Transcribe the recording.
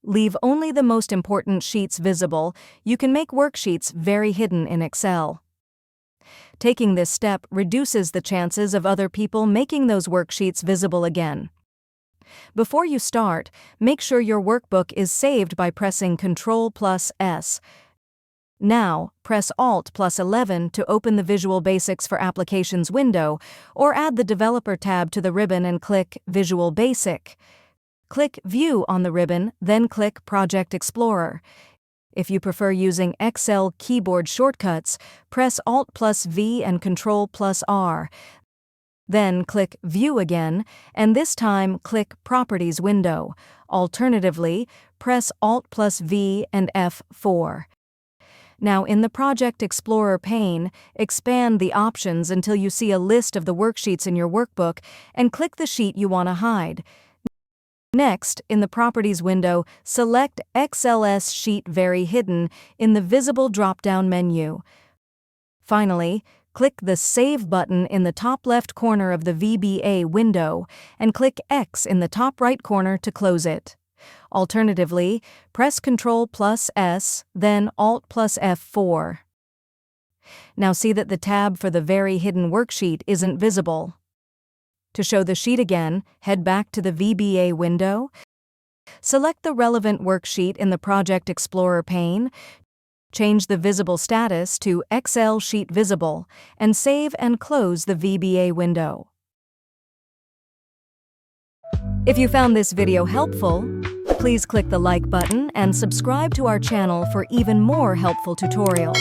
leave only the most important sheets visible, you can make worksheets very hidden in Excel. Taking this step reduces the chances of other people making those worksheets visible again. Before you start, make sure your workbook is saved by pressing Ctrl+S. Now, press Alt+11 to open the Visual Basics for Applications window, or add the Developer tab to the ribbon and click Visual Basic. Click View on the ribbon, then click Project Explorer. If you prefer using Excel keyboard shortcuts, press Alt+V and Ctrl+R. Then click View again, and this time click Properties window. Alternatively, press Alt+V and F4. Now in the Project Explorer pane, expand the options until you see a list of the worksheets in your workbook and click the sheet you want to hide. Next, in the Properties window, select XLS Sheet Very Hidden in the Visible drop-down menu. Finally, click the Save button in the top left corner of the VBA window and click X in the top right corner to close it. Alternatively, press Ctrl+S, then Alt+F4. Now see that the tab for the Very Hidden worksheet isn't visible. To show the sheet again, head back to the VBA window. Select the relevant worksheet in the Project Explorer pane, change the visible status to Excel Sheet Visible, and save and close the VBA window. If you found this video helpful, please click the like button and subscribe to our channel for even more helpful tutorials.